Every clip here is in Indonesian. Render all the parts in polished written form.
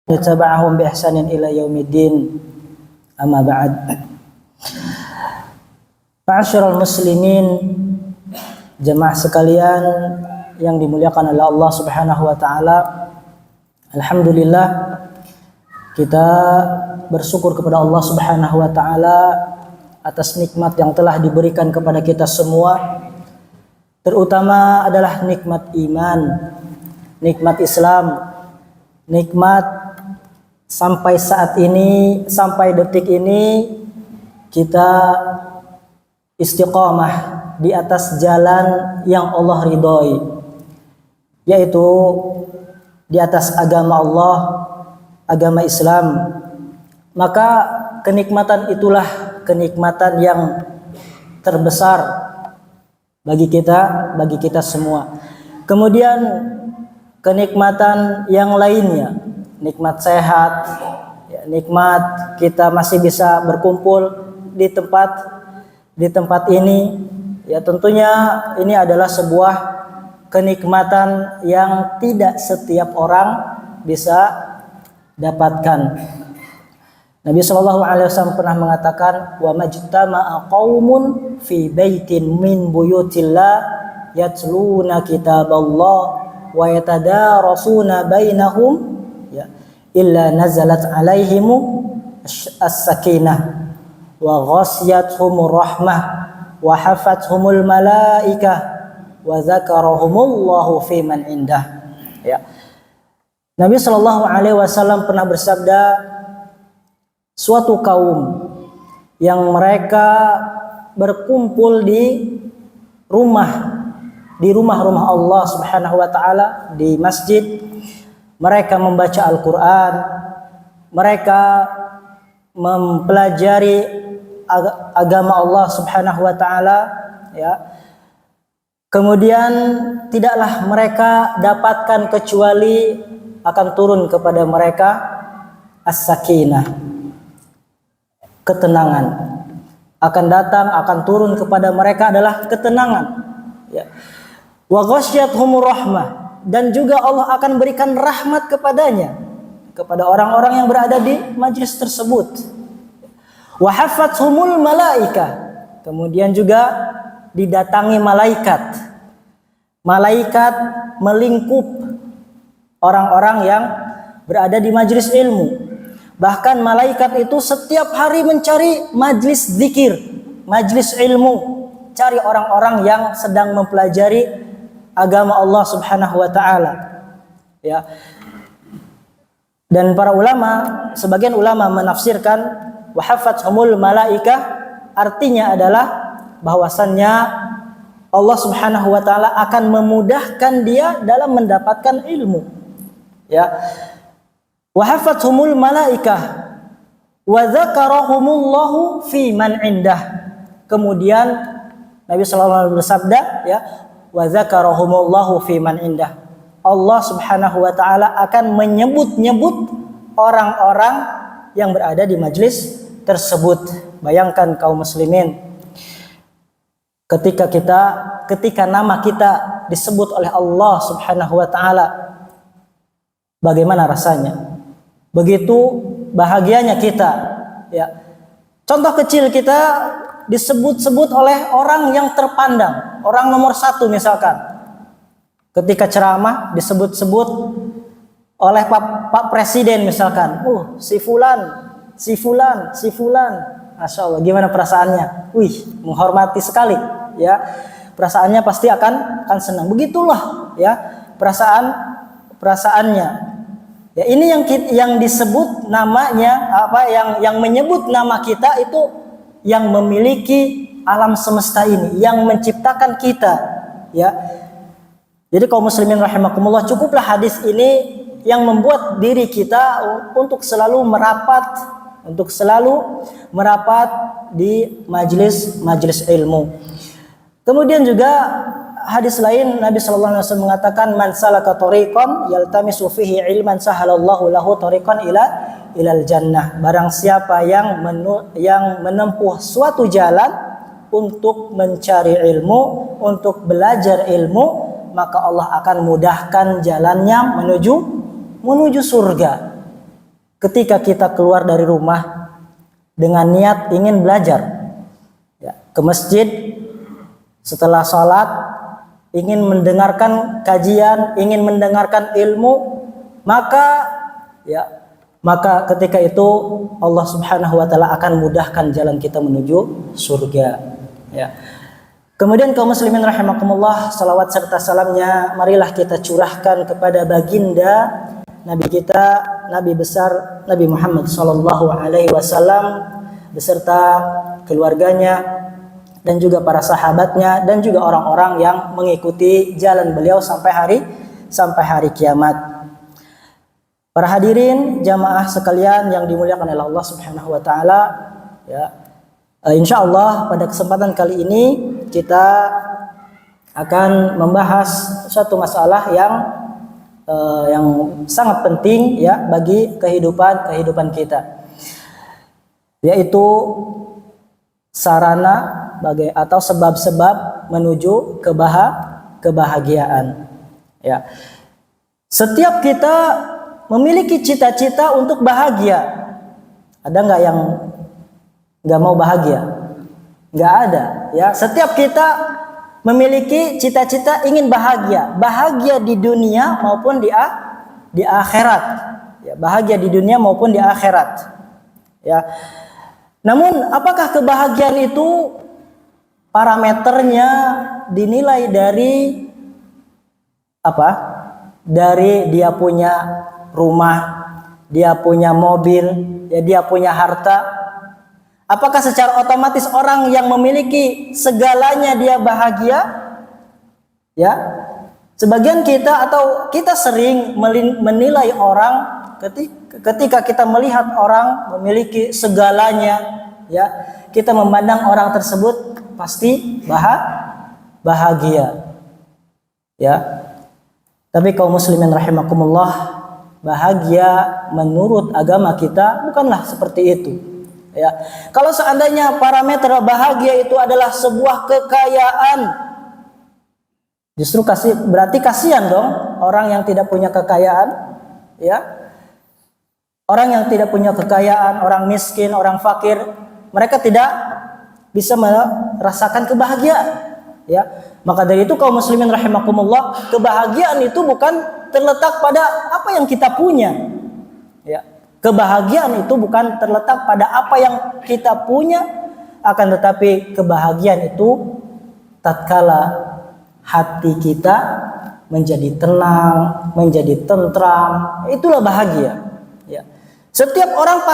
Taba'ahum bi ihsanin ila yaumiddin. Amma ba'd. Ma'asyiral muslimin, jemaah sekalian yang dimuliakan oleh Allah Subhanahu wa taala. Alhamdulillah kita bersyukur kepada Allah Subhanahu wa taala atas nikmat yang telah diberikan kepada kita semua. Terutama adalah nikmat iman, nikmat Islam, nikmat sampai saat ini, sampai detik ini kita istiqamah di atas jalan yang Allah ridhoi, yaitu di atas agama Allah, agama Islam. Maka kenikmatan itulah kenikmatan yang terbesar bagi kita semua. Kemudian kenikmatan yang lainnya, nikmat sehat, ya, nikmat kita masih bisa berkumpul di tempat ini, ya tentunya ini adalah sebuah kenikmatan yang tidak setiap orang bisa dapatkan. Nabi SAW pernah mengatakan, wa majtama'a qaumun fi baitin min buyutillah yatluna kitaballah wa yatadarasuna bainahum ya illa nazalat alaihimu as-sakinah wa ghasyiyatuhumur rahmah wa hafathumul malaikah wa dzakarahumullahu fi man indah. Ya. Nabi SAW pernah bersabda, suatu kaum yang mereka berkumpul di rumah-rumah Allah Subhanahu wa taala, di masjid, mereka membaca Al-Qur'an, mereka mempelajari agama Allah Subhanahu wa taala, ya. Kemudian tidaklah mereka dapatkan kecuali akan turun kepada mereka as-sakinah, ketenangan. Akan datang, akan turun kepada mereka adalah ketenangan, ya. Wa ghasyiyatuhumur rahmah, dan juga Allah akan berikan rahmat kepada orang-orang yang berada di majlis tersebut. Wa hafathumul malaikah, kemudian juga didatangi malaikat. Malaikat melingkup orang-orang yang berada di majlis ilmu. Bahkan malaikat itu setiap hari mencari majlis zikir, majlis ilmu, cari orang-orang yang sedang mempelajari agama Allah Subhanahu wa taala. Ya. Dan para ulama, sebagian ulama menafsirkan wa hafathumul malaikah artinya adalah bahwasannya Allah Subhanahu wa taala akan memudahkan dia dalam mendapatkan ilmu. Ya. Wa hafathumul malaikah wa dzakarahumullahu fi man indah. Kemudian Nabi sallallahu alaihi wasallam bersabda, ya, wa dzakarahumullahu fi man indah. Allah Subhanahu wa taala akan menyebut-nyebut orang-orang yang berada di majlis tersebut. Bayangkan kaum muslimin, ketika nama kita disebut oleh Allah Subhanahu wa taala, bagaimana rasanya? Begitu bahagianya kita, ya. Contoh kecil, kita disebut-sebut oleh orang yang terpandang, orang nomor 1 misalkan. Ketika ceramah disebut-sebut oleh Pak Presiden misalkan, si fulan. Masya Allah, gimana perasaannya? Wih, menghormati sekali, ya. Perasaannya pasti akan senang. Begitulah, ya, perasaannya. Ya, ini yang disebut namanya yang menyebut nama kita itu yang memiliki alam semesta ini, yang menciptakan kita, ya. Jadi kaum muslimin rahimakumullah, cukuplah hadis ini yang membuat diri kita untuk selalu merapat di majlis ilmu. Kemudian juga hadis lain, Nabi sallallahu alaihi wasallam mengatakan, man salaka tariqan yaltamisu fihi ilman sahalallahu lahu tariqan ilal jannah. Barang siapa yang menempuh suatu jalan untuk mencari ilmu, untuk belajar ilmu, maka Allah akan mudahkan jalannya menuju surga. ketika kita keluar dari rumah dengan niat ingin belajar, ya, ke masjid setelah sholat ingin mendengarkan kajian, ingin mendengarkan ilmu, maka ketika itu Allah Subhanahu wa taala akan mudahkan jalan kita menuju surga, ya. Kemudian kaum muslimin rahimakumullah, salawat serta salamnya marilah kita curahkan kepada baginda Nabi kita, Nabi besar Nabi Muhammad sallallahu alaihi wasallam beserta keluarganya dan juga para sahabatnya dan juga orang-orang yang mengikuti jalan beliau sampai hari kiamat. Para hadirin jamaah sekalian yang dimuliakan oleh Allah Subhanahu wa taala, ya. Insyaallah pada kesempatan kali ini kita akan membahas suatu masalah yang sangat penting, ya, bagi kehidupan kita, yaitu sarana atau sebab-sebab menuju kebahagiaan, ya. Setiap kita memiliki cita-cita untuk bahagia. Ada nggak yang nggak mau bahagia? Nggak ada, ya. Setiap kita memiliki cita-cita ingin bahagia di dunia maupun di akhirat, ya, bahagia di dunia maupun di akhirat, ya. Namun apakah kebahagiaan itu parameternya dinilai dari apa? Dari dia punya rumah, dia punya mobil, ya, dia punya harta. Apakah secara otomatis orang yang memiliki segalanya dia bahagia? Ya, sebagian kita atau kita sering menilai orang ketika kita melihat orang memiliki segalanya, ya, kita memandang orang tersebut pasti bahagia, ya. Tapi kaum muslimin rahimakumullah, bahagia menurut agama kita bukanlah seperti itu, ya. Kalau seandainya parameter bahagia itu adalah sebuah kekayaan, justru berarti kasihan dong orang yang tidak punya kekayaan, ya. Orang yang tidak punya kekayaan, orang miskin, orang fakir, mereka tidak bisa merasakan kebahagiaan, ya. Maka dari itu kaum muslimin rahimakumullah, kebahagiaan itu bukan terletak pada apa yang kita punya, ya. Kebahagiaan itu bukan terletak pada apa yang kita punya, akan tetapi kebahagiaan itu tatkala hati kita menjadi tenang, menjadi tentram, itulah bahagia, ya. Setiap orang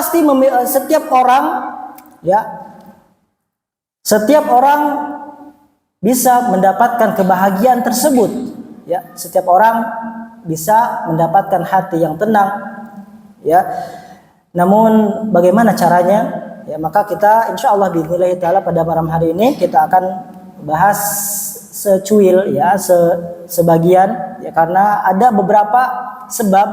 bisa mendapatkan kebahagiaan tersebut, ya. Setiap orang bisa mendapatkan hati yang tenang, ya. Namun bagaimana caranya? Ya, maka kita insyaallah biidznillah taala pada malam hari ini kita akan bahas secuil, ya, sebagian, ya, karena ada beberapa sebab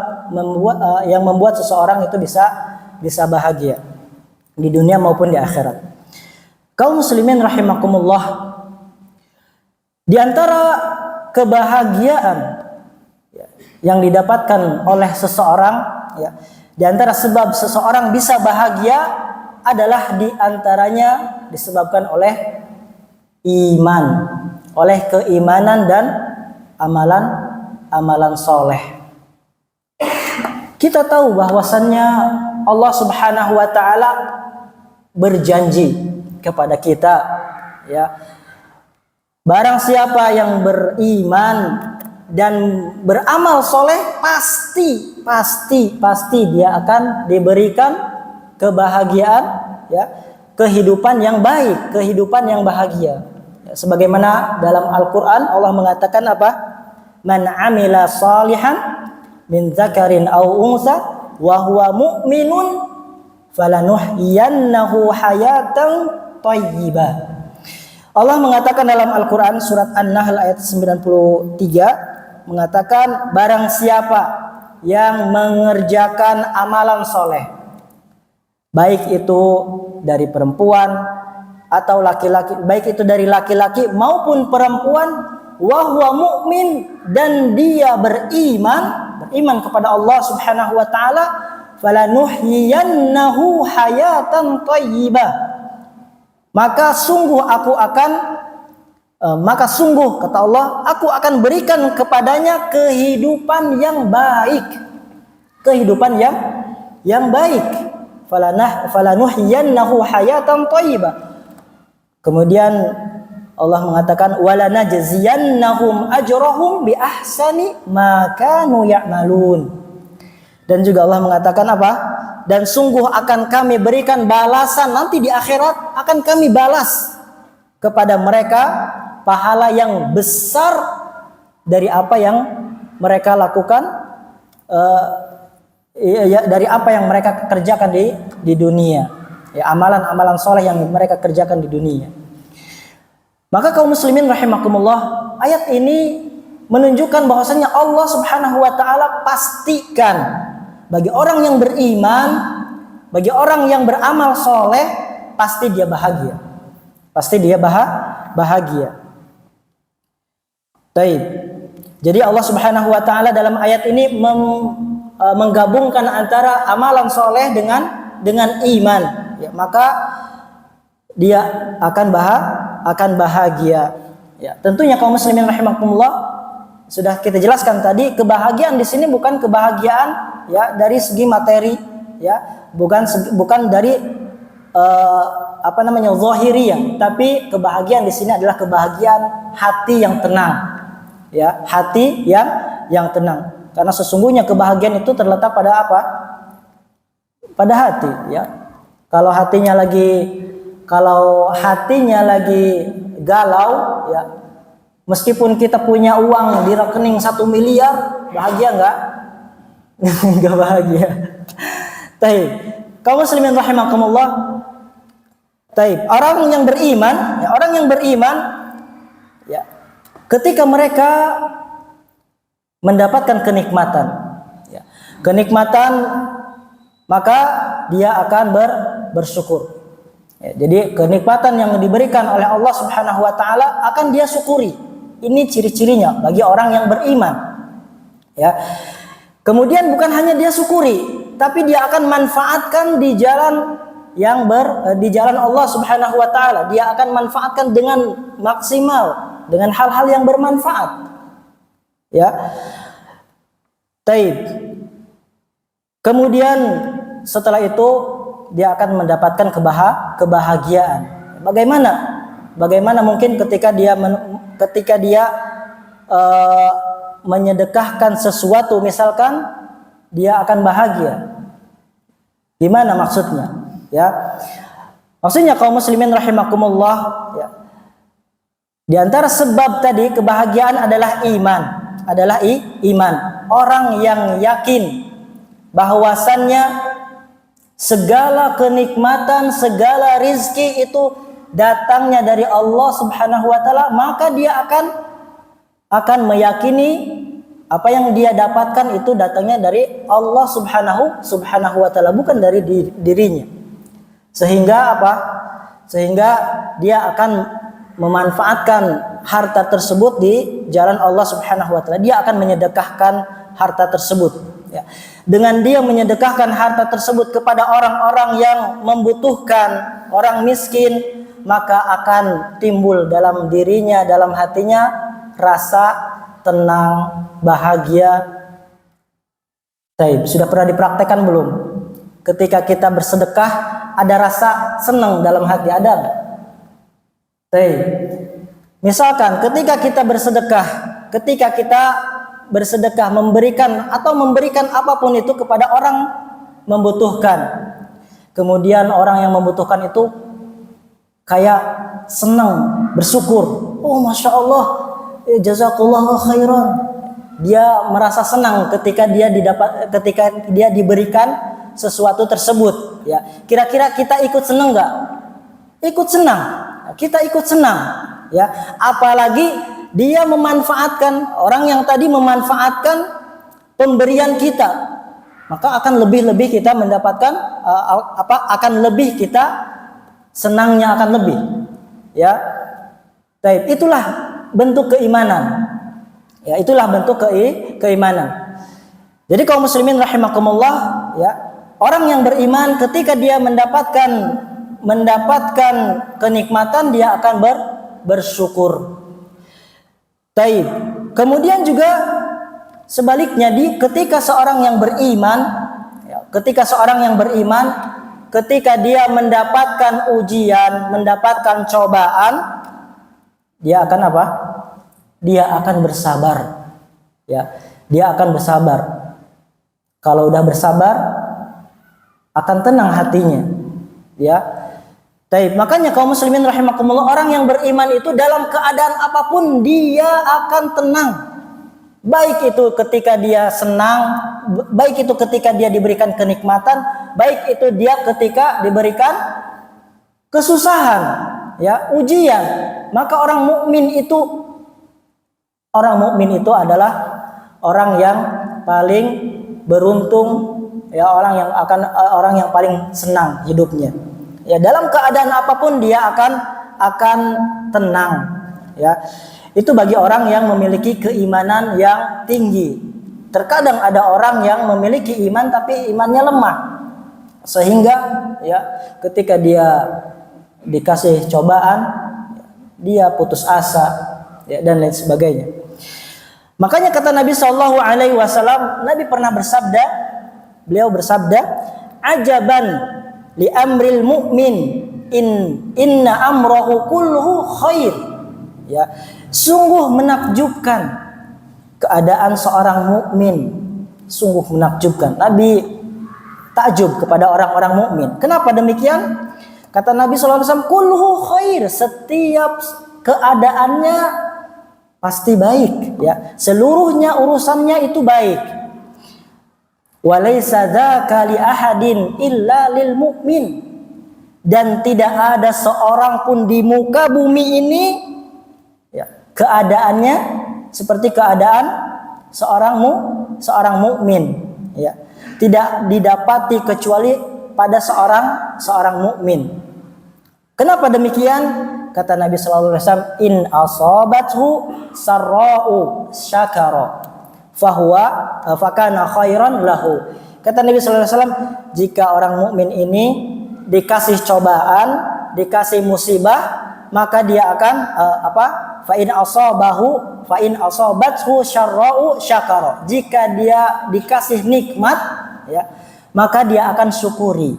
yang membuat seseorang itu bisa bahagia di dunia maupun di akhirat. Kaum muslimin rahimakumullah, di antara kebahagiaan, ya, yang didapatkan oleh seseorang, ya, di antara sebab seseorang bisa bahagia adalah di antaranya disebabkan oleh iman, oleh keimanan dan amalan soleh. Kita tahu bahwasannya Allah Subhanahu wa taala berjanji kepada kita, ya, barang siapa yang beriman dan beramal soleh pasti dia akan diberikan kebahagiaan, ya, kehidupan yang baik, kehidupan yang bahagia, ya, sebagaimana dalam Al-Quran Allah mengatakan apa? Man amila salihan min dzakarin aw unsa wa huwa mu'minun falanuhyiyannahu hayatan thayyibah. Allah mengatakan dalam Al-Quran surat An-Nahl ayat 93 mengatakan, barang siapa yang mengerjakan amalan soleh, baik itu dari perempuan atau laki-laki, baik itu dari laki-laki maupun perempuan, wa huwa mu'min, dan dia beriman kepada Allah Subhanahu wa taala, falanuhyiyannahu hayatan thayyibah. Maka sungguh kata Allah, aku akan berikan kepadanya kehidupan yang baik. Kehidupan yang baik. Falanuhyiyannahu hayatan thayyibah. Kemudian Allah mengatakan walanajziyannahum ajrahum bi ahsani ma kanu ya'malun. Dan juga Allah mengatakan apa? Dan sungguh akan kami berikan balasan nanti di akhirat, akan kami balas kepada mereka pahala yang besar dari apa yang mereka lakukan, dari apa yang mereka kerjakan di dunia. Ya, amalan-amalan soleh yang mereka kerjakan di dunia. Maka kaum muslimin rahimakumullah, ayat ini menunjukkan bahwasanya Allah Subhanahu wa taala pastikan bagi orang yang beriman, bagi orang yang beramal soleh, pasti dia bahagia. Pasti dia bahagia. Baik. Jadi Allah Subhanahu wa taala dalam ayat ini menggabungkan antara amalan soleh dengan iman. Ya, maka dia akan bahagia. Ya, tentunya kaum muslimin rahimakumullah, sudah kita jelaskan tadi, kebahagiaan di sini bukan kebahagiaan ya dari segi materi, ya, bukan dari zahiriyah, tapi kebahagiaan di sini adalah kebahagiaan hati yang tenang. Ya, hati yang tenang. Karena sesungguhnya kebahagiaan itu terletak pada apa? Pada hati, ya. Kalau hatinya lagi galau, ya, meskipun kita punya uang di rekening 1 miliar, bahagia nggak? Nggak bahagia. Taib. Kaum muslimin rahimakumullah. Taib. Orang yang beriman, ya, ketika mereka mendapatkan kenikmatan, ya, maka dia akan bersyukur. Ya, jadi kenikmatan yang diberikan oleh Allah Subhanahu wa taala akan dia syukuri. Ini ciri-cirinya bagi orang yang beriman. Ya. Kemudian bukan hanya dia syukuri, tapi dia akan manfaatkan di jalan Allah Subhanahu wa taala. Dia akan manfaatkan dengan maksimal, dengan hal-hal yang bermanfaat. Ya. Taib. Kemudian setelah itu dia akan mendapatkan kebahagiaan. Bagaimana mungkin ketika dia menyedekahkan sesuatu, misalkan dia akan bahagia. Gimana maksudnya? Ya. Maksudnya kaum muslimin rahimakumullah, ya. Di antara sebab tadi kebahagiaan adalah iman. Orang yang yakin bahwasannya segala kenikmatan, segala rizki itu datangnya dari Allah Subhanahu wa taala, maka dia akan meyakini apa yang dia dapatkan itu datangnya dari Allah Subhanahu wa taala, bukan dari dirinya. Sehingga dia akan memanfaatkan harta tersebut di jalan Allah Subhanahu wa taala. Dia akan menyedekahkan harta tersebut. Ya. Dengan dia menyedekahkan harta tersebut kepada orang-orang yang membutuhkan, orang miskin, maka akan timbul dalam dirinya, dalam hatinya rasa tenang, bahagia. Sudah pernah dipraktekkan belum? Ketika kita bersedekah, ada rasa senang dalam hati, ada nggak? Misalkan ketika kita bersedekah, memberikan apapun itu kepada orang membutuhkan. Kemudian orang yang membutuhkan itu kayak senang, bersyukur. Oh, masya Allah, jazakallahu khairan. Dia merasa senang ketika dia diberikan sesuatu tersebut. Ya, kira-kira kita ikut senang nggak? Ikut senang. Kita ikut senang. Ya, apalagi dia memanfaatkan, orang yang tadi memanfaatkan pemberian kita, maka akan lebih kita mendapatkan akan lebih kita senangnya akan lebih. Ya, itulah bentuk keimanan. Ya, itulah bentuk keimanan. Jadi kaum muslimin rahimakumullah, ya, Orang yang beriman ketika dia mendapatkan kenikmatan, dia akan bersyukur. Taib. Kemudian juga sebaliknya, ketika seorang yang beriman, ketika dia mendapatkan ujian, mendapatkan cobaan, dia akan apa? Dia akan bersabar. Ya, dia akan bersabar. Kalau udah bersabar, akan tenang hatinya. Ya. Taib. Makanya kaum muslimin rahimakumullah, orang yang beriman itu dalam keadaan apapun dia akan tenang. Baik itu ketika dia senang, baik itu ketika dia diberikan kenikmatan, baik itu dia ketika diberikan kesusahan, ya, ujian. Maka orang mukmin itu adalah orang yang paling beruntung, ya, orang yang paling senang hidupnya. Ya, dalam keadaan apapun dia akan tenang, ya. Itu bagi orang yang memiliki keimanan yang tinggi. Terkadang ada orang yang memiliki iman tapi imannya lemah, sehingga ya ketika dia dikasih cobaan dia putus asa, ya, dan lain sebagainya. Makanya kata Nabi Shallallahu Alaihi Wasallam, Nabi pernah bersabda, beliau bersabda, ajaban li amril mu'min inna amrahu kulluhu khair. Ya, sungguh menakjubkan keadaan seorang mukmin, sungguh menakjubkan. Nabi takjub kepada orang-orang mukmin. Kenapa demikian? Kata Nabi sallallahu alaihi wasallam, kulluhu khair, setiap keadaannya pasti baik, ya. Seluruhnya urusannya itu baik. Walaysa dzaka li ahadin illa lil mu'min, dan tidak ada seorang pun di muka bumi ini, ya, keadaannya seperti keadaan seorang mukmin, ya. Tidak didapati kecuali pada seorang mukmin. Kenapa demikian? Kata Nabi sallallahu alaihi wasallam, in asabathu sarra'u syakara fahuwa fakana khairan lahu. Kata Nabi sallallahu alaihi wasallam, jika orang mukmin ini dikasih cobaan, dikasih musibah, maka dia akan fa in asabathu syarra'u syakara. Jika dia dikasih nikmat, ya, maka dia akan syukuri.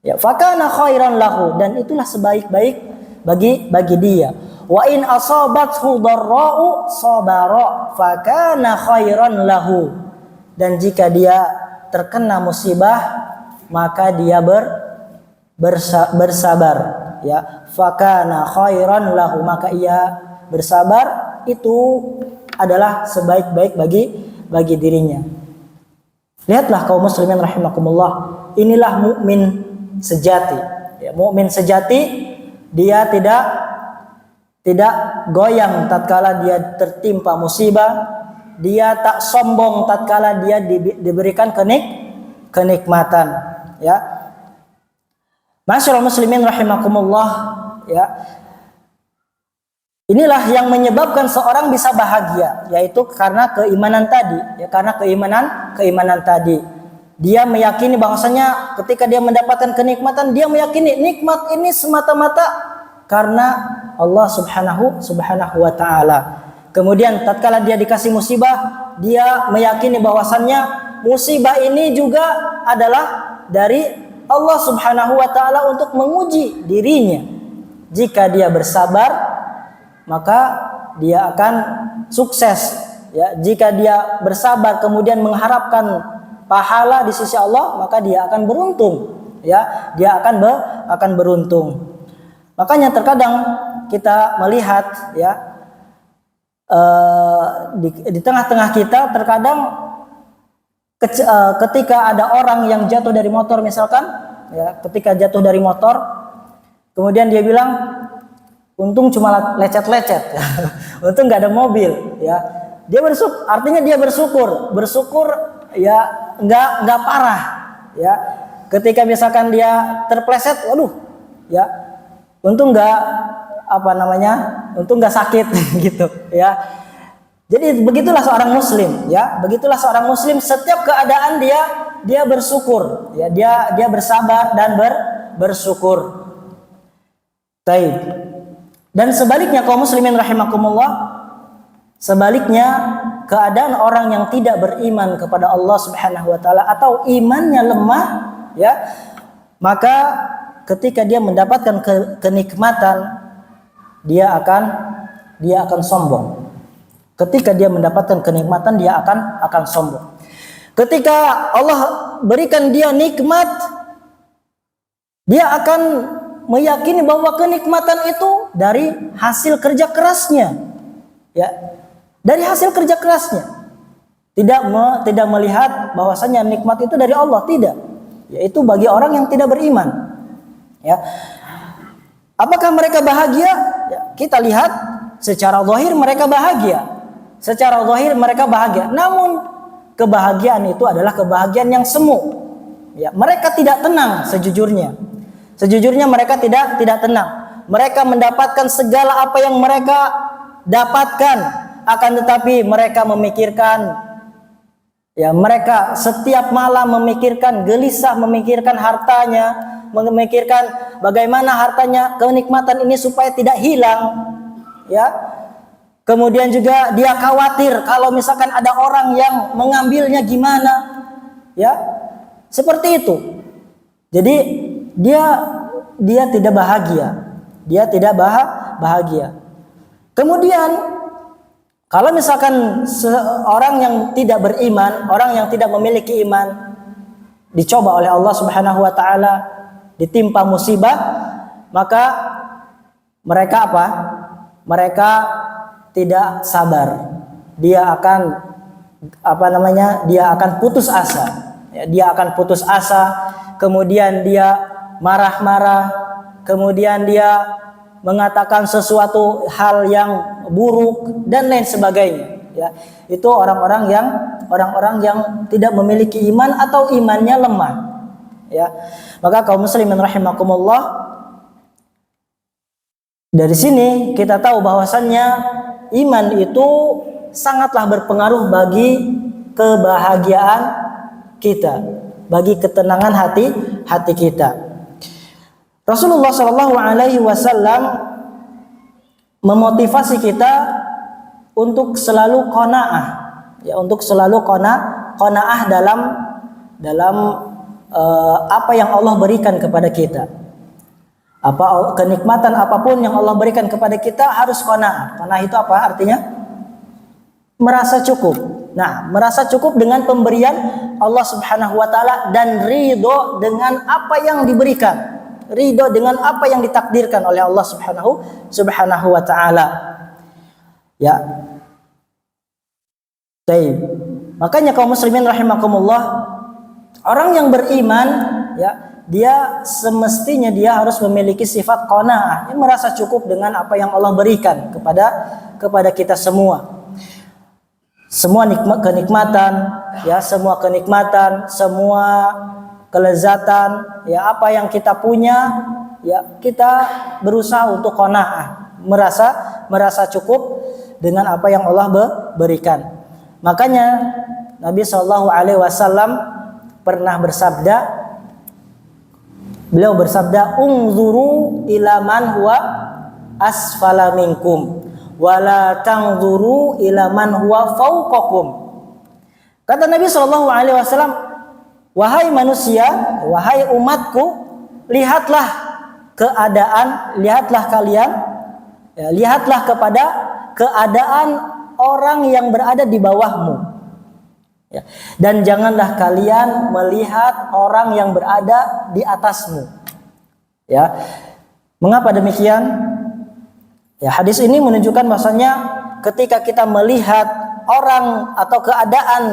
Ya, fakana khairan lahu, dan itulah sebaik-baik bagi dia. Wa in asabathu dharra'u sabara fakana khairan lahu, dan jika dia terkena musibah maka dia bersabar, ya, fakana khairan lahu, maka ia bersabar, itu adalah sebaik-baik bagi dirinya. Lihatlah kaum muslimin rahimakumullah, inilah mukmin sejati, ya. Mukmin sejati dia tidak goyang tatkala dia tertimpa musibah, dia tak sombong tatkala dia diberikan kenikmatan, ya. Masyaallah muslimin rahimakumullah, ya. Inilah yang menyebabkan seorang bisa bahagia, yaitu karena keimanan tadi, ya, karena keimanan tadi. Dia meyakini bahwasanya ketika dia mendapatkan kenikmatan, dia meyakini nikmat ini semata-mata karena Allah Subhanahu wa taala. Kemudian tatkala dia dikasih musibah, dia meyakini bahwasannya musibah ini juga adalah dari Allah Subhanahu wa taala untuk menguji dirinya. Jika dia bersabar, maka dia akan sukses, ya. Jika dia bersabar kemudian mengharapkan pahala di sisi Allah, maka dia akan beruntung, ya. Dia akan beruntung. Makanya terkadang kita melihat, ya, di tengah-tengah kita terkadang ketika ada orang yang jatuh dari motor misalkan, ya, ketika jatuh dari motor kemudian dia bilang untung cuma lecet-lecet, untung nggak ada mobil, ya. Dia bersyukur, artinya dia bersyukur, ya, nggak parah, ya. Ketika misalkan dia terpleset, waduh, ya, untung nggak sakit gitu, ya. Jadi begitulah seorang muslim, ya. Begitulah seorang muslim, setiap keadaan dia bersyukur, ya. Dia bersabar dan bersyukur. Baik. Dan sebaliknya kaum muslimin rahimakumullah, sebaliknya keadaan orang yang tidak beriman kepada Allah Subhanahu wa taala atau imannya lemah, ya, maka ketika dia mendapatkan kenikmatan, dia akan sombong. Ketika dia mendapatkan kenikmatan, dia akan sombong. Ketika Allah berikan dia nikmat, dia akan meyakini bahwa kenikmatan itu dari hasil kerja kerasnya, ya, dari hasil kerja kerasnya. Tidak melihat bahwasanya nikmat itu dari Allah, tidak. Yaitu bagi orang yang tidak beriman. Ya. Apakah mereka bahagia? Ya, kita lihat secara zahir mereka bahagia. Secara zahir mereka bahagia. Namun kebahagiaan itu adalah kebahagiaan yang semu. Ya, mereka tidak tenang sejujurnya. Sejujurnya mereka tidak tenang. Mereka mendapatkan segala apa yang mereka dapatkan, akan tetapi mereka memikirkan, ya, mereka setiap malam memikirkan, gelisah memikirkan hartanya, memikirkan bagaimana hartanya, kenikmatan ini supaya tidak hilang, ya. Kemudian juga dia khawatir kalau misalkan ada orang yang mengambilnya gimana, ya, seperti itu. Jadi dia tidak bahagia, dia tidak bahagia. Kemudian kalau misalkan seorang yang tidak beriman, orang yang tidak memiliki iman, dicoba oleh Allah Subhanahu wa taala, ditimpa musibah, maka mereka apa? Mereka tidak sabar. Dia akan dia akan putus asa. Ya, dia akan putus asa, kemudian dia marah-marah, kemudian dia mengatakan sesuatu hal yang buruk dan lain sebagainya, ya. Itu orang-orang yang tidak memiliki iman atau imannya lemah, ya. Maka kaum muslimin rahimakumullah, dari sini kita tahu bahwasannya iman itu sangatlah berpengaruh bagi kebahagiaan kita, bagi ketenangan hati kita. Rasulullah Shallallahu Alaihi Wasallam memotivasi kita untuk selalu qanaah, ya, untuk selalu qanaah dalam apa yang Allah berikan kepada kita. Kenikmatan apapun yang Allah berikan kepada kita harus qanaah. Qanaah itu apa artinya? Merasa cukup. Nah, merasa cukup dengan pemberian Allah Subhanahu wa taala dan ridho dengan apa yang diberikan. Ridho dengan apa yang ditakdirkan oleh Allah Subhanahu wa taala. Ya. Baik. Makanya kaum muslimin rahimakumullah, orang yang beriman, ya, dia semestinya dia harus memiliki sifat qanaah, dia merasa cukup dengan apa yang Allah berikan kepada kita semua. Semua kenikmatan, ya, semua kenikmatan, semua kelezatan, ya, apa yang kita punya, ya, kita berusaha untuk qanaah, merasa cukup dengan apa yang Allah berikan. Makanya Nabi Shallallahu Alaihi Wasallam pernah bersabda, beliau bersabda, "Unzuru ila man huwa asfala minkum, wala tanzuru ila man huwa fawqakum." Kata Nabi Shallallahu Alaihi Wasallam, wahai manusia, wahai umatku, lihatlah keadaan, lihatlah kalian, ya, lihatlah kepada keadaan orang yang berada di bawahmu, ya, dan janganlah kalian melihat orang yang berada di atasmu, ya. Mengapa demikian? Ya, hadis ini menunjukkan bahwasanya ketika kita melihat orang atau keadaan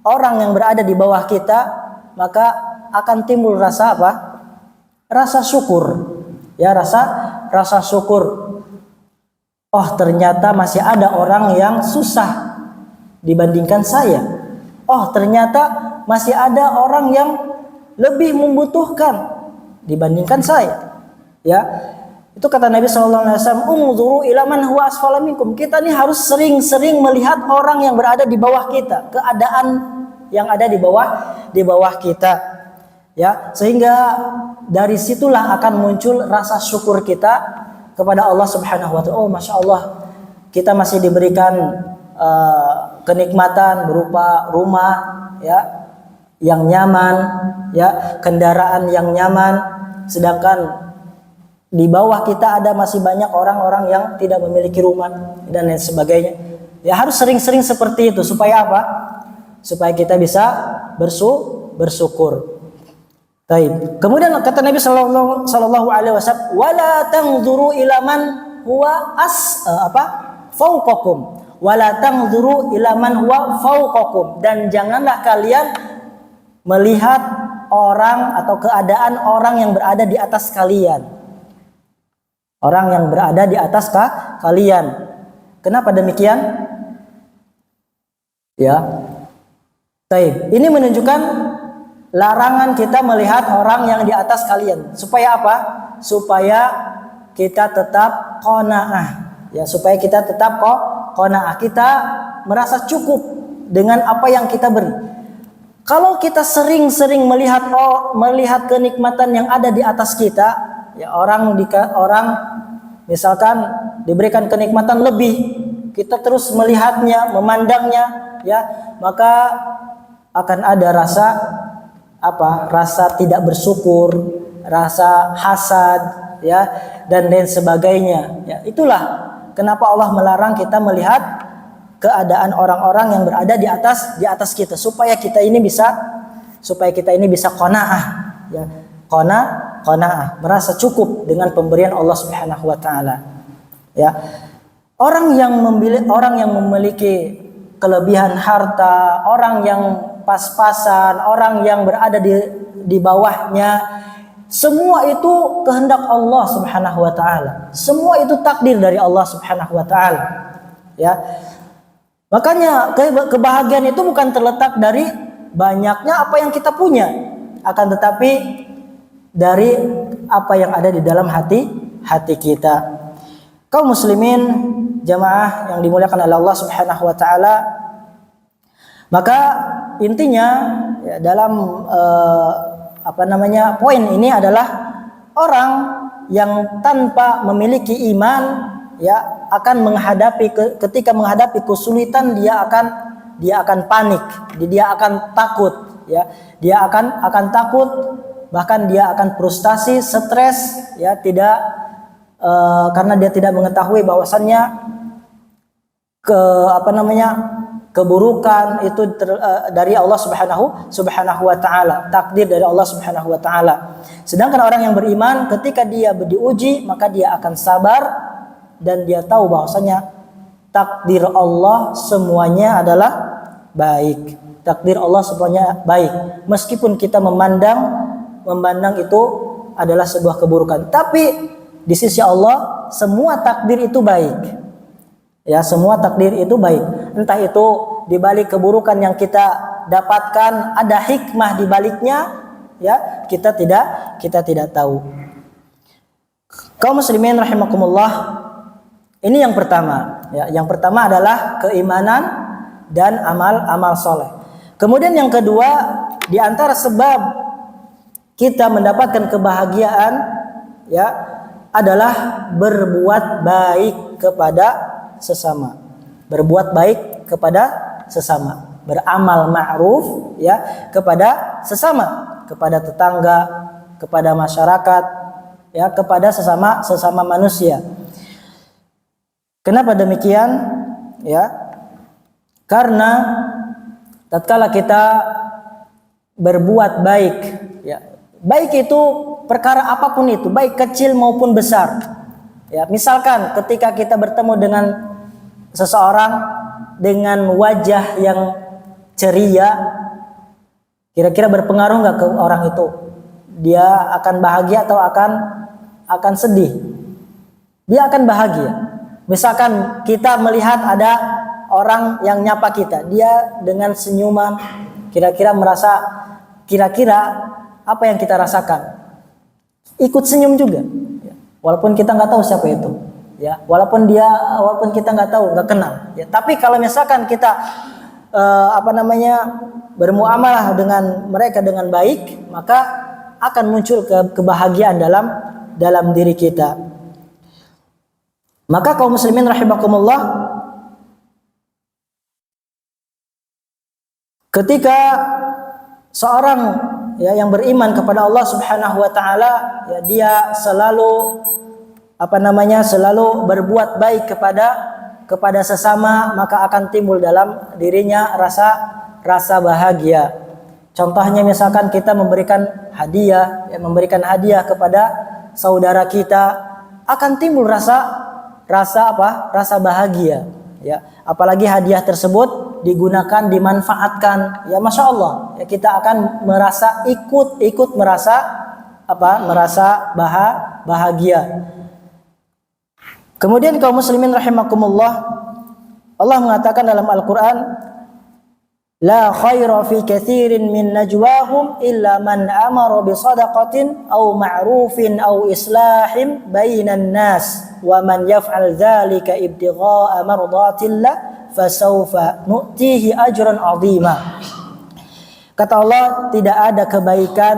orang yang berada di bawah kita, maka akan timbul rasa apa? Rasa syukur. Ya, rasa syukur. Oh, ternyata masih ada orang yang susah dibandingkan saya. Oh, ternyata masih ada orang yang lebih membutuhkan dibandingkan saya. Ya. Itu kata Nabi sallallahu alaihi wasallam, "Unzuru ila man huwa asfala minkum." Kita nih harus sering-sering melihat orang yang berada di bawah kita, keadaan yang ada di bawah kita. Ya, sehingga dari situlah akan muncul rasa syukur kita kepada Allah Subhanahu wa taala. Oh, Masya Allah, kita masih diberikan kenikmatan berupa rumah ya yang nyaman, ya, kendaraan yang nyaman, sedangkan di bawah kita ada masih banyak orang-orang yang tidak memiliki rumah dan lain sebagainya. Ya, harus sering-sering seperti itu supaya apa? Supaya kita bisa bersyukur. Baik. Kemudian kata Nabi sallallahu alaihi wasallam, "Wala tanzuru ila man huwa fauqakum." Wala tanzuru ila man huwa fauqakum, dan janganlah kalian melihat orang atau keadaan orang yang berada di atas kalian. Orang yang berada di atas kalian. Kenapa demikian? Ya. Baik, ini menunjukkan larangan kita melihat orang yang di atas kalian. Supaya apa? Supaya kita tetap qanaah. Ya, supaya kita tetap qanaah, kita merasa cukup dengan apa yang kita beri. Kalau kita sering-sering melihat kenikmatan yang ada di atas kita, ya orang misalkan diberikan kenikmatan lebih, kita terus melihatnya, memandangnya, ya, maka akan ada rasa tidak bersyukur, rasa hasad, ya, dan lain sebagainya. Ya, itulah kenapa Allah melarang kita melihat keadaan orang-orang yang berada di atas kita, supaya kita ini bisa qanaah, ya, qanaah, merasa cukup dengan pemberian Allah Subhanahu wa taala. Ya. Orang yang memiliki kelebihan harta, orang yang pas-pasan, orang yang berada di bawahnya, semua itu kehendak Allah Subhanahu wa taala. Semua itu takdir dari Allah Subhanahu wa taala. Ya. Makanya kebahagiaan itu bukan terletak dari banyaknya apa yang kita punya, akan tetapi dari apa yang ada di dalam hati kita. Kaum muslimin jamaah yang dimuliakan oleh Allah Subhanahu wa taala, maka intinya ya, dalam poin ini adalah orang yang tanpa memiliki iman, ya, akan ketika menghadapi kesulitan dia akan panik, dia akan takut, ya, dia akan takut, bahkan dia akan frustasi, stres, ya, karena dia tidak mengetahui bahwasannya keburukan itu dari Allah Subhanahu wa taala, takdir dari Allah Subhanahu wa taala. Sedangkan orang yang beriman ketika dia diuji, maka dia akan sabar dan dia tahu bahwasanya takdir Allah semuanya adalah baik. Takdir Allah semuanya baik. Meskipun kita memandang itu adalah sebuah keburukan, tapi di sisi Allah semua takdir itu baik. Ya, semua takdir itu baik. Entah itu di balik keburukan yang kita dapatkan ada hikmah di baliknya, ya, kita tidak tahu. Kaum muslimin rahimakumullah, ini yang pertama, ya. Yang pertama adalah keimanan dan amal soleh. Kemudian yang kedua, di antara sebab kita mendapatkan kebahagiaan, ya, adalah berbuat baik kepada sesama. Berbuat baik kepada sesama, beramal ma'ruf, ya, kepada sesama, kepada tetangga, kepada masyarakat, ya, kepada sesama manusia. Kenapa demikian? Ya, karena tatkala kita berbuat baik, ya, baik itu perkara apapun itu, baik kecil maupun besar. Ya, misalkan ketika kita bertemu dengan seseorang dengan wajah yang ceria, kira-kira berpengaruh nggak ke orang itu? Dia akan bahagia atau akan sedih? Dia akan bahagia. Misalkan kita melihat ada orang yang nyapa kita, dia dengan senyuman, kira-kira apa yang kita rasakan? Ikut senyum juga. walaupun kita nggak tahu siapa itu, ya, walaupun kita nggak tahu, nggak kenal, ya. Tapi kalau misalkan kita bermuamalah dengan mereka dengan baik, maka akan muncul kebahagiaan dalam diri kita. Maka kaum muslimin rahimakumullah, ketika seorang yang beriman kepada Allah Subhanahu wa taala, ya, dia selalu selalu berbuat baik kepada sesama, maka akan timbul dalam dirinya rasa bahagia. Contohnya misalkan kita memberikan hadiah kepada saudara kita, akan timbul rasa bahagia, ya. Apalagi hadiah tersebut digunakan, dimanfaatkan, ya, masya Allah, ya, kita akan merasa ikut merasa bahagia. Kemudian kaum muslimin rahimakumullah, Allah mengatakan dalam Al-Quran, la khaira fi katsirin min najwahum illa man amara bi shadaqatin aw ma'rufin aw islahin bainan nas wa man yaf'al dzalika ibtigha'a mardatillah fasawfa nu'tihi ajran 'azima. Kata Allah, tidak ada kebaikan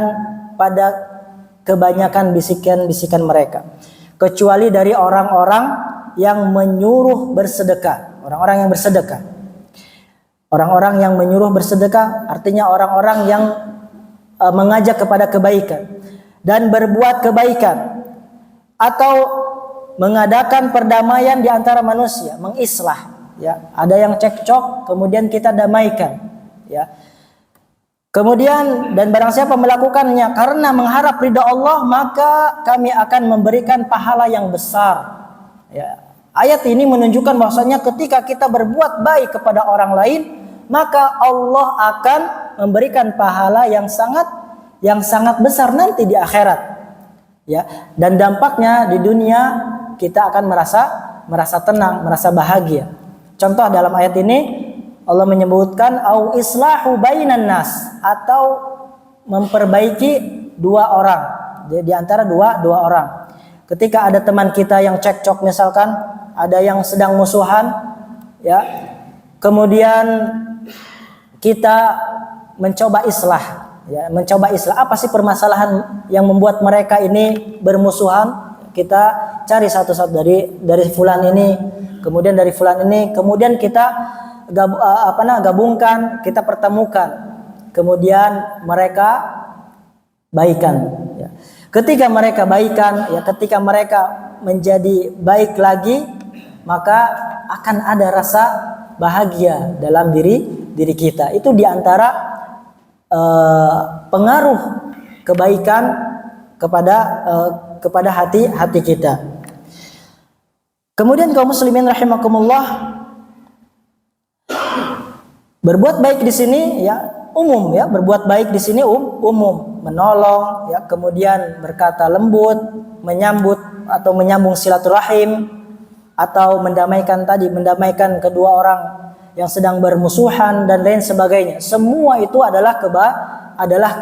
pada kebanyakan bisikan-bisikan mereka, kecuali dari orang-orang yang menyuruh bersedekah, orang-orang yang bersedekah. Orang-orang yang menyuruh bersedekah artinya orang-orang yang mengajak kepada kebaikan dan berbuat kebaikan, atau mengadakan perdamaian di antara manusia, mengislah, ya. Ada yang cekcok, kemudian kita damaikan, ya. Kemudian, dan barang siapa melakukannya karena mengharap ridha Allah, maka kami akan memberikan pahala yang besar, ya. Ayat ini menunjukkan bahwasanya ketika kita berbuat baik kepada orang lain, maka Allah akan memberikan pahala yang sangat besar nanti di akhirat, ya. Dan dampaknya di dunia kita akan merasa tenang, merasa bahagia. Contoh dalam ayat ini Allah menyebutkan au islahu bainan nas, atau memperbaiki dua orang, di antara dua orang. Ketika ada teman kita yang cekcok, misalkan ada yang sedang musuhan, ya, kemudian kita mencoba islah, ya, apa sih permasalahan yang membuat mereka ini bermusuhan? Kita cari satu-satu dari fulan ini, kemudian dari fulan ini, kemudian kita gabungkan, kita pertemukan, kemudian mereka baikan, ya. Ketika mereka baikan, ya, ketika mereka menjadi baik lagi, maka akan ada rasa bahagia dalam diri kita. Itu diantara pengaruh kebaikan kepada hati kita. Kemudian kaum muslimin rahimakumullah, berbuat baik di sini, ya, umum, ya. Berbuat baik di sini umum, menolong, ya, kemudian berkata lembut, menyambut atau menyambung silaturahim, atau mendamaikan kedua orang yang sedang bermusuhan dan lain sebagainya. Semua itu adalah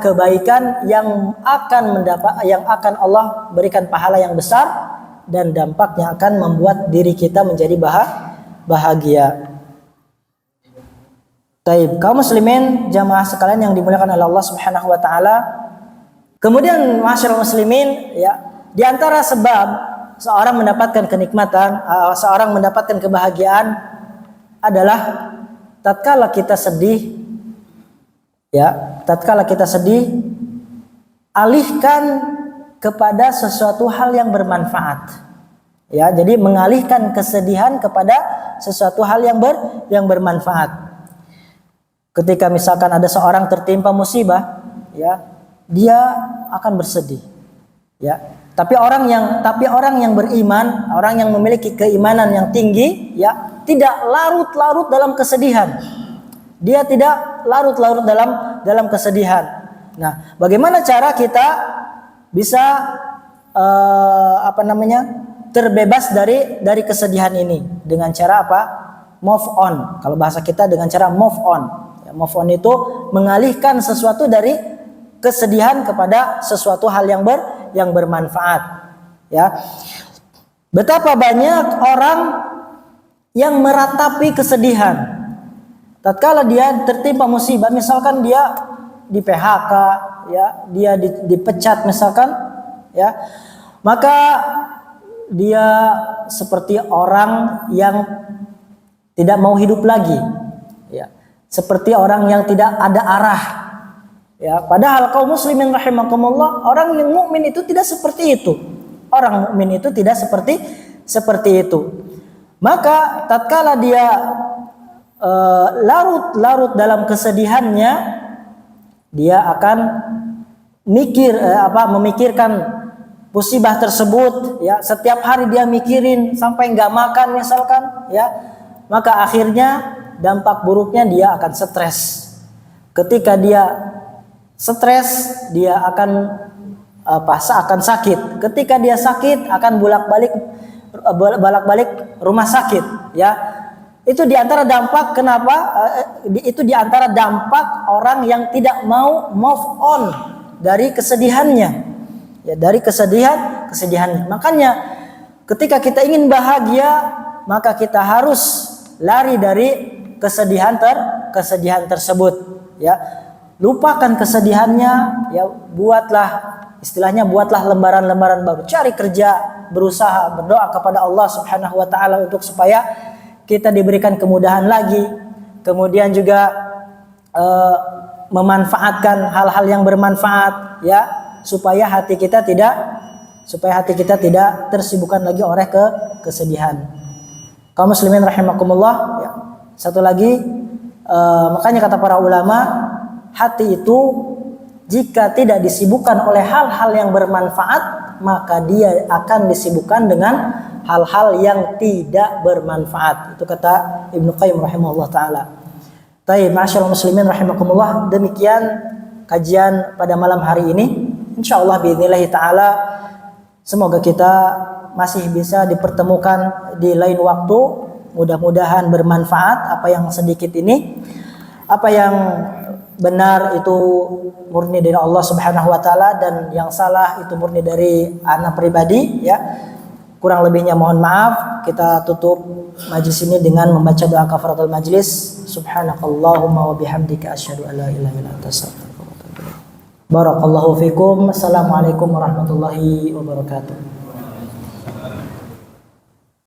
kebaikan yang akan Allah berikan pahala yang besar, dan dampaknya akan membuat diri kita menjadi bahagia. Taib, kaum muslimin jamaah sekalian yang dimuliakan oleh Allah Subhanahu wa taala. Kemudian masyarakat muslimin, ya, di antara sebab seorang mendapatkan kenikmatan, seorang mendapatkan kebahagiaan adalah tatkala kita sedih, ya, alihkan kepada sesuatu hal yang bermanfaat, ya. Jadi mengalihkan kesedihan kepada sesuatu hal yang bermanfaat. Ketika misalkan ada seorang tertimpa musibah, ya, dia akan bersedih, ya. Tapi orang yang beriman, orang yang memiliki keimanan yang tinggi, ya, tidak larut-larut dalam kesedihan. Dia tidak larut-larut dalam kesedihan. Nah, bagaimana cara kita bisa terbebas dari kesedihan ini? Dengan cara apa? Move on. Kalau bahasa kita dengan cara move on. Ya, move on itu mengalihkan sesuatu dari kesedihan kepada sesuatu hal yang bermanfaat, ya. Betapa banyak orang yang meratapi kesedihan tatkala dia tertimpa musibah, misalkan dia di PHK, ya, dia dipecat misalkan, ya, maka dia seperti orang yang tidak mau hidup lagi, ya, seperti orang yang tidak ada arah, ya. Padahal kaum muslimin rahimakumullah, orang yang mukmin itu tidak seperti itu. Orang mukmin itu tidak seperti itu. Maka tatkala dia larut dalam kesedihannya, dia akan memikirkan musibah tersebut, ya. Setiap hari dia mikirin sampai nggak makan misalkan, ya. Maka akhirnya dampak buruknya dia akan stres. Ketika dia stres, dia akan sakit. Ketika dia sakit, akan bolak-balik rumah sakit, ya. Itu diantara dampak itu diantara dampak orang yang tidak mau move on dari kesedihannya, ya, dari kesedihannya. Makanya ketika kita ingin bahagia, maka kita harus lari dari kesedihan tersebut, ya. Lupakan kesedihannya, ya, buatlah lembaran-lembaran baru, cari kerja, berusaha, berdoa kepada Allah Subhanahu wa taala untuk supaya kita diberikan kemudahan lagi. Kemudian juga memanfaatkan hal-hal yang bermanfaat, ya, supaya hati kita tidak tersibukkan lagi oleh kesedihan. Kaum muslimin rahimakumullah, ya. Satu lagi, makanya kata para ulama, hati itu jika tidak disibukkan oleh hal-hal yang bermanfaat, maka dia akan disibukkan dengan hal-hal yang tidak bermanfaat. Itu kata Ibnu Qayyim rahimahullah taala. Baik, ma'asyiral muslimin rahimakumullah, demikian kajian pada malam hari ini. Insyaallah biidznillah taala semoga kita masih bisa dipertemukan di lain waktu. Mudah-mudahan bermanfaat apa yang sedikit ini. Apa yang benar itu murni dari Allah Subhanahu wa taala, dan yang salah itu murni dari anak pribadi, ya. Kurang lebihnya mohon maaf. Kita tutup majlis ini dengan membaca doa kafaratul majlis. Subhanakallahumma wa bihamdika asyhadu an la ilaha illa anta astaghfiruka wa atubu ilaik. Barakallahu fikum. Assalamualaikum warahmatullahi wabarakatuh.